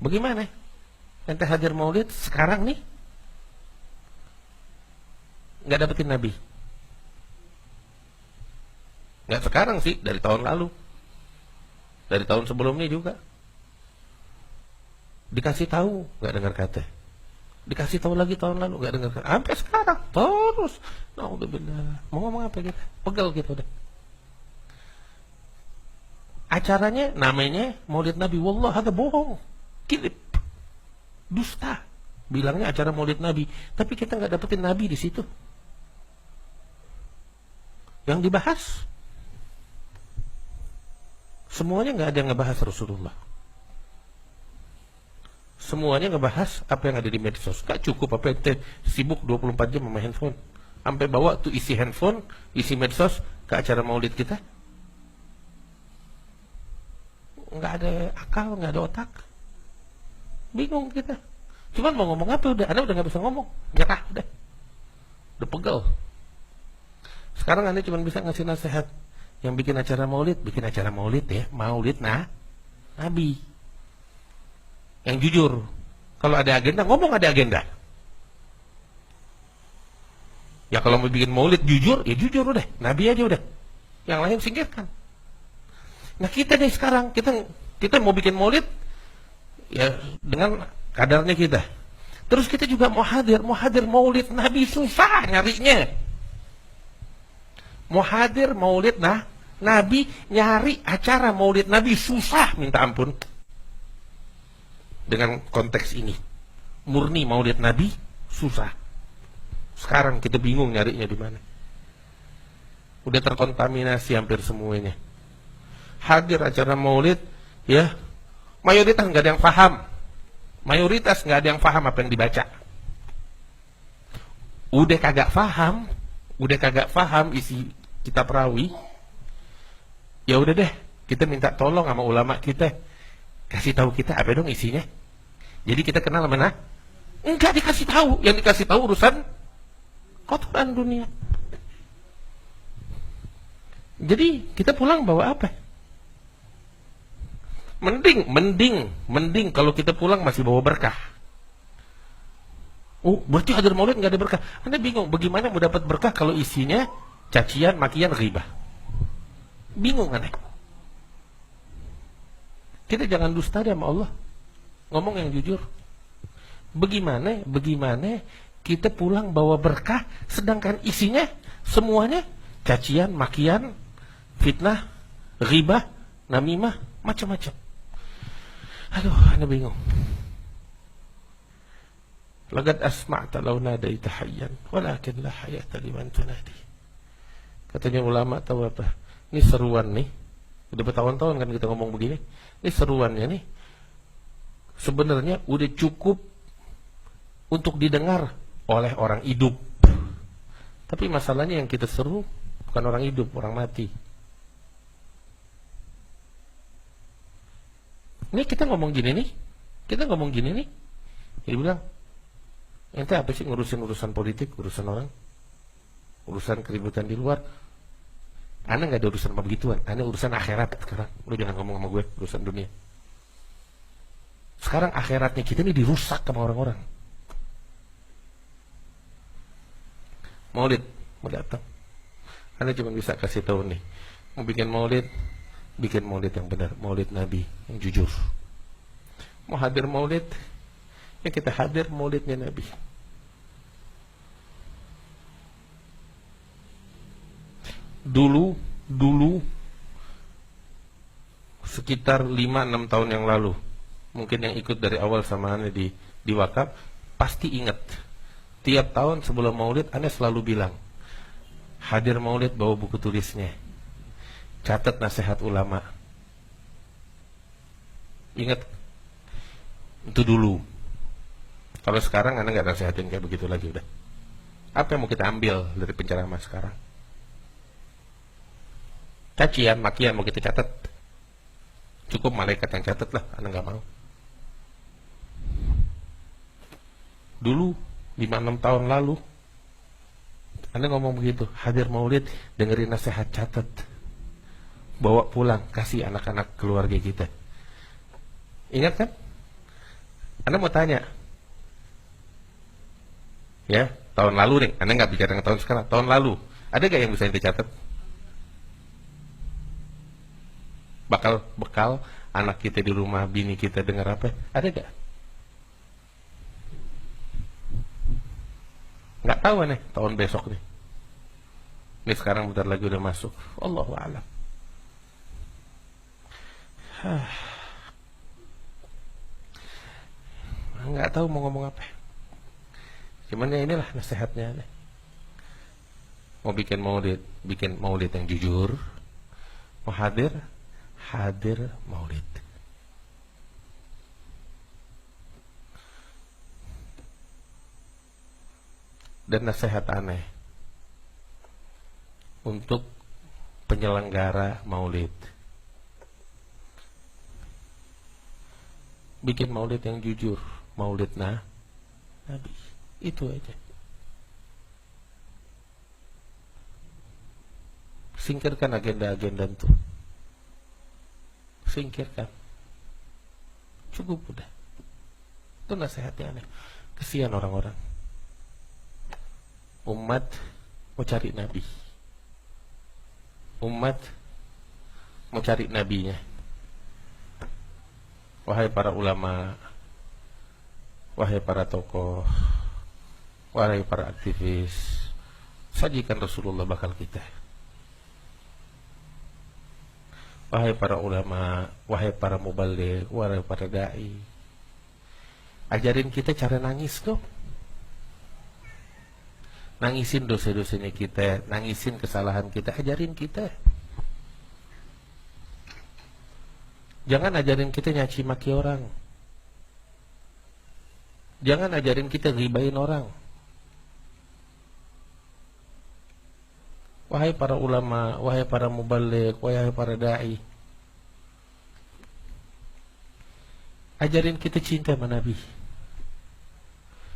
Bagaimana? Ente hadir maulid sekarang nih nggak dapetin Nabi. Nggak sekarang sih, dari tahun lalu, dari tahun sebelumnya juga. Dikasih tahu nggak dengar kata, dikasih tahu lagi tahun lalu nggak dengar kata, sampai sekarang terus. Naudzubillah. Mau ngomong apa kita? Pegel gitu udah. Acaranya namanya Maulid Nabi, wallah ada bohong, kilip, dusta. Bilangnya acara Maulid Nabi, tapi kita nggak dapetin Nabi di situ. Yang dibahas semuanya nggak ada yang ngebahas Rasulullah. Semuanya ngebahas apa yang ada di medsos. Gak cukup apa ente sibuk 24 jam sama handphone, sampai bawa tuh isi handphone, isi medsos ke acara maulid kita. Nggak ada akal, nggak ada otak. Bingung kita. Cuman mau ngomong apa udah, Anda udah nggak bisa ngomong, nyerah udah pegel. Sekarang Anda cuma bisa ngasih nasihat. Yang bikin acara maulid ya, maulid Nabi. Yang jujur. Kalau ada agenda, ngomong ada agenda. Ya kalau mau bikin maulid jujur, ya jujur udah, Nabi aja udah. Yang lain singkirkan. Nah kita nih sekarang, kita mau bikin maulid ya dengan kadarnya kita. Terus kita juga mau hadir maulid Nabi, susah nyarinya. Mau hadir maulid Nabi, nyari acara maulid Nabi susah minta ampun. Dengan konteks ini, murni maulid Nabi susah. Sekarang kita bingung nyarinya di mana. Udah terkontaminasi hampir semuanya. Hadir acara maulid, ya mayoritas nggak ada yang paham. Mayoritas nggak ada yang paham apa yang dibaca. Udah kagak paham isi kitab rawi. Ya udah deh, kita minta tolong sama ulama kita, kasih tahu kita apa dong isinya. Jadi kita kenal mana? Enggak dikasih tahu, yang dikasih tahu urusan kotoran dunia. Jadi kita pulang bawa apa? Mending kalau kita pulang masih bawa berkah. Oh, berarti hadir maulid nggak ada berkah. Anda bingung bagaimana mau dapat berkah kalau isinya cacian, makian, ghibah. Bingung aneh. Kita jangan dusta deh sama Allah. Ngomong yang jujur. Bagaimana kita pulang bawa berkah sedangkan isinya semuanya cacian, makian, fitnah, ghibah, namimah, macam-macam. Aduh, Anda bingung. Laqad asma'ta law nadaita hayyan walakin la hayata liman tunadi. Katanya ulama tahu apa? Ini seruan nih. Udah bertahun-tahun kan kita ngomong begini. Ini seruannya nih. Sebenarnya udah cukup untuk didengar oleh orang hidup. Tapi masalahnya yang kita seru bukan orang hidup, orang mati. Ini kita ngomong gini nih. Dia bilang, ente apa sih ngurusin urusan politik, urusan orang, urusan keributan di luar. Anda nggak ada urusan apa begituan. Anda urusan akhirat sekarang. Lu jangan ngomong sama gue urusan dunia. Sekarang akhiratnya kita ini dirusak sama orang-orang. Maulid mau datang, Anda cuma bisa kasih tahu nih, mau bikin maulid, bikin maulid yang benar, maulid Nabi yang jujur. Mau hadir maulid, ya kita hadir maulidnya Nabi. Dulu sekitar 5-6 tahun yang lalu, mungkin yang ikut dari awal sama Anda di wakaf pasti ingat. Tiap tahun sebelum maulid Anda selalu bilang, hadir maulid bawa buku tulisnya, catat nasihat ulama. Ingat itu dulu. Kalau sekarang Anda nggak nasihatin kayak begitu lagi udah. Apa yang mau kita ambil dari penceramah sekarang? Cacian, makian mau kita catat? Cukup malaikat yang catat lah, Anda nggak mau. Dulu 5-6 tahun lalu Anda ngomong begitu, hadir maulid, dengerin nasihat, catat, bawa pulang, kasih anak-anak keluarga kita. Ingat kan? Anda mau tanya, ya, tahun lalu nih, Anda nggak bicara dengan tahun sekarang, tahun lalu, ada gak yang bisa dicatat? Bekal anak kita di rumah, bini kita dengar apa? Ada gak? Nggak tahu nih, tahun besok nih. Ini sekarang bentar lagi udah masuk. Allahu a'lam. Nggak tahu mau ngomong apa. Cuman ya inilah nasihatnya nih. Mau bikin maulid yang jujur. Mau hadir maulid. Dan nasihat aneh untuk penyelenggara maulid, bikin maulid yang jujur, maulid Nabi, itu aja. Singkirkan agenda-agenda itu, singkirkan, cukup udah. Itu nasihatnya aneh. Kesian orang-orang. Umat mau cari Nabi, umat mau cari nabinya. Wahai para ulama, wahai para tokoh, wahai para aktivis, sajikan Rasulullah bakal kita. Wahai para ulama, wahai para mubaligh, wahai para dai, ajarin kita cara nangis dong. Nangisin dosa-dosanya kita, nangisin kesalahan kita, ajarin kita. Jangan ajarin kita nyaci maki orang. Jangan ajarin kita ribain orang. Wahai para ulama, wahai para mubaligh, wahai para dai, ajarin kita cinta sama Nabi.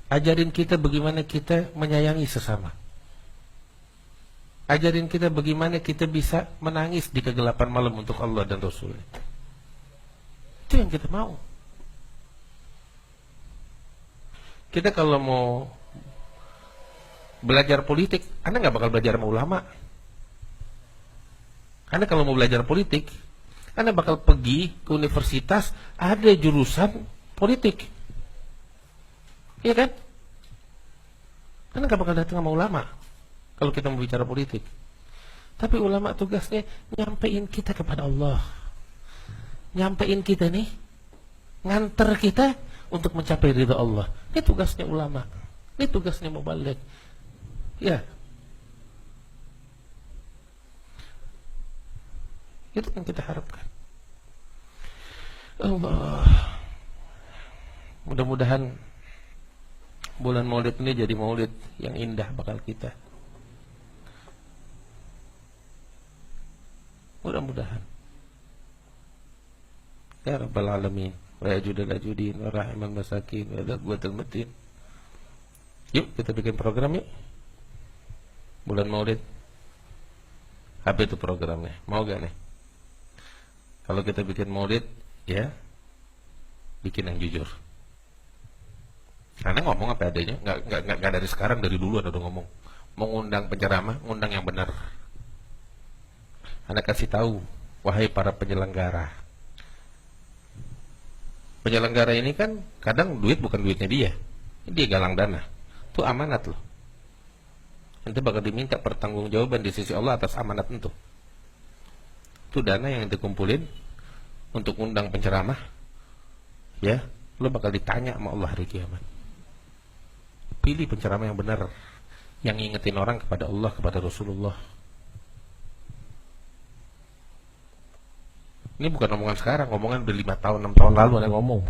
Ajarin kita bagaimana kita menyayangi sesama. Ajarin kita bagaimana kita bisa menangis di kegelapan malam untuk Allah dan Rasulnya. Itu yang kita mau. Kita kalau mau belajar politik, Anda nggak bakal belajar sama ulama. Anda kalau mau belajar politik, Anda bakal pergi ke universitas, ada jurusan politik. Iya kan? Karena gak bakal datang sama ulama kalau kita mau bicara politik. Tapi ulama tugasnya nyampein kita kepada Allah, nyampein kita nih, nganter kita untuk mencapai ridha Allah. Ini tugasnya ulama, ini tugasnya mubaligh. Ya, itu yang kita harapkan. Allah, mudah-mudahan bulan maulid ini jadi maulid yang indah bakal kita. Mudah-mudahan. Ya Rabbal Alamin, wa yajudal ajudin, wa rahimal masakin, wa daqwatul matin. Yuk kita bikin program yuk. Bulan maulid. Apa itu programnya? Mau gak nih? Kalau kita bikin maulid, ya bikin yang jujur. Karena ngomong apa adanya, nggak dari sekarang, dari dulu ada udah ngomong. Mengundang penceramah, ngundang yang benar. Anda kasih tahu, wahai para penyelenggara. Penyelenggara ini kan kadang duit bukan duitnya dia, dia galang dana. Itu amanat loh. Nanti bakal diminta pertanggungjawaban di sisi Allah atas amanat itu. Itu dana yang dikumpulin untuk undang penceramah, ya, lo bakal ditanya sama Allah hari kiamat. Pilih penceramah yang benar, yang ngingetin orang kepada Allah, kepada Rasulullah. Ini bukan omongan sekarang, omongan udah 5 tahun, 6 tahun lalu ada ngomong.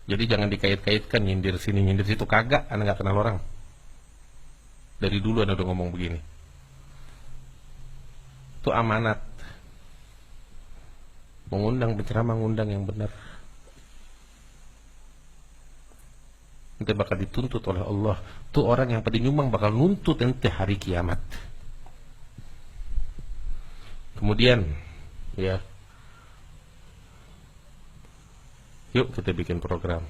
Jadi jangan dikait-kaitkan nyindir sini, nyindir situ, kagak, Anda gak kenal orang. Dari dulu Anda udah ngomong begini. Itu amanat. Mengundang penceramah, ngundang yang benar. Nanti bakal dituntut oleh Allah. Tuh orang yang pada nyumbang bakal nuntut nanti hari kiamat. Kemudian, ya, Yuk kita bikin program.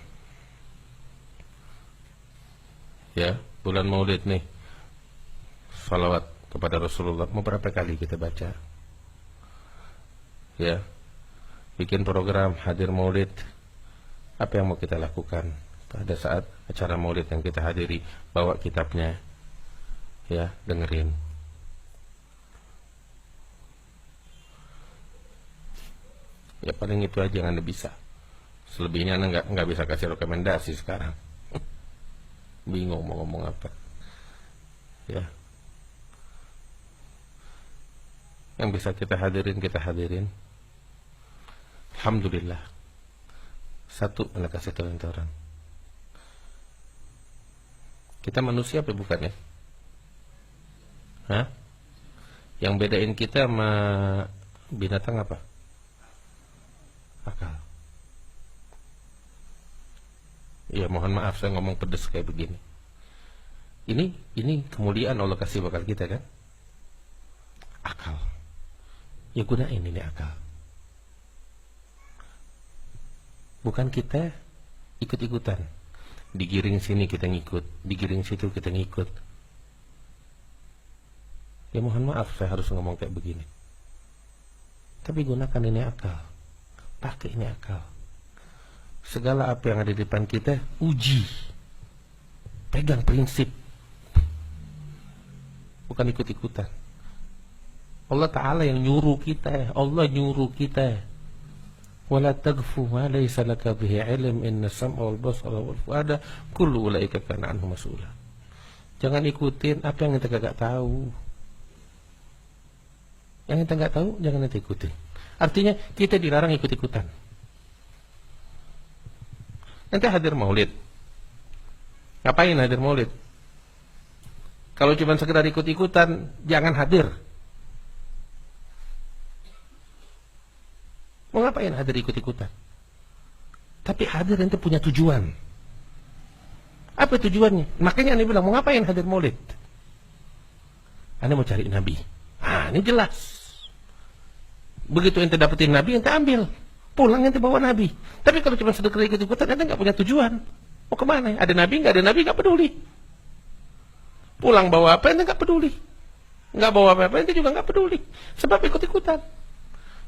Ya, bulan Maulid nih, salawat kepada Rasulullah mau berapa kali kita baca? Ya, bikin program hadir Maulid. Apa yang mau kita lakukan pada saat acara Maulid yang kita hadiri? Bawa kitabnya, ya, dengerin. Ya paling itu aja yang Anda bisa. Selebihnya Anda nggak bisa kasih rekomendasi sekarang. Bingung mau ngomong apa. Ya, yang bisa kita hadirin, kita hadirin. Alhamdulillah. Satu, Anda kasih tahu orang. Kita manusia apa bukan ya? Hah? Yang bedain kita sama binatang apa? Akal. Ya mohon maaf saya ngomong pedes kayak begini. Ini kemuliaan Allah kasih bakal kita kan? Akal. Ya gunain ini akal. Bukan kita ikut-ikutan. Digiring sini kita ngikut, digiring situ kita ngikut. Ya mohon maaf saya harus ngomong kayak begini. Tapi gunakan ini akal. Pakai ini akal. Segala apa yang ada di depan kita, uji. Pegang prinsip. Bukan ikut-ikutan. Allah Ta'ala yang nyuruh kita. Allah nyuruh kita. Wala tagfu ma laysa laka bihi ilm inna sam'a wal basara wal fuada kullu ulaika kana anhu mas'ula. Jangan ikutin apa yang kita gak tahu. Yang kita gak tahu jangan kita ikutin. Artinya kita dilarang ikut-ikutan. Nanti hadir Maulid. Ngapain hadir Maulid? Kalau cuma sekedar ikut-ikutan, jangan hadir. Mau ngapain hadir ikut-ikutan? Tapi hadir nanti punya tujuan. Apa tujuannya? Makanya Anda bilang, mau ngapain hadir Maulid? Anda mau cari Nabi. Nah, ini jelas. Begitu ente dapetin Nabi, ente ambil. Pulang ente bawa Nabi. Tapi kalau cuma sekedar ikut-ikutan, ente nggak punya tujuan. Mau kemana? Ada Nabi, nggak ada Nabi, nggak peduli. Pulang bawa apa, ente nggak peduli. Nggak bawa apa-apa, ente juga nggak peduli. Sebab ikut-ikutan.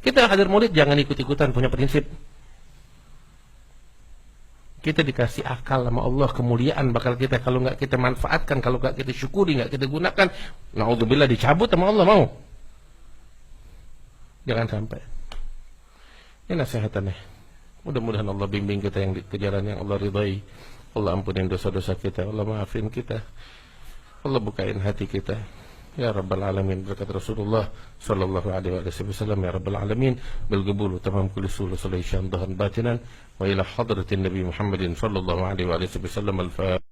Kita hadir Maulid jangan ikut-ikutan, punya prinsip. Kita dikasih akal sama Allah, kemuliaan bakal kita kalau nggak kita manfaatkan, kalau nggak kita syukuri, nggak kita gunakan, naudzubillah dicabut sama Allah mau. Jangan sampai. Ini nasihatannya. Mudah-mudahan Allah bimbing kita yang ke jalan yang Allah ridai. Allah ampunin dosa-dosa kita, Allah maafin kita, Allah bukain hati kita. Ya Rabbal Alamin, berkat Rasulullah sallallahu alaihi wasallam. Ya Rabbal Alamin, bil qabul tamam kulli sul sallallahu dhahan batinan wa ila hadratin Nabi Muhammadin sallallahu alaihi wasallam. Al-Fatihah.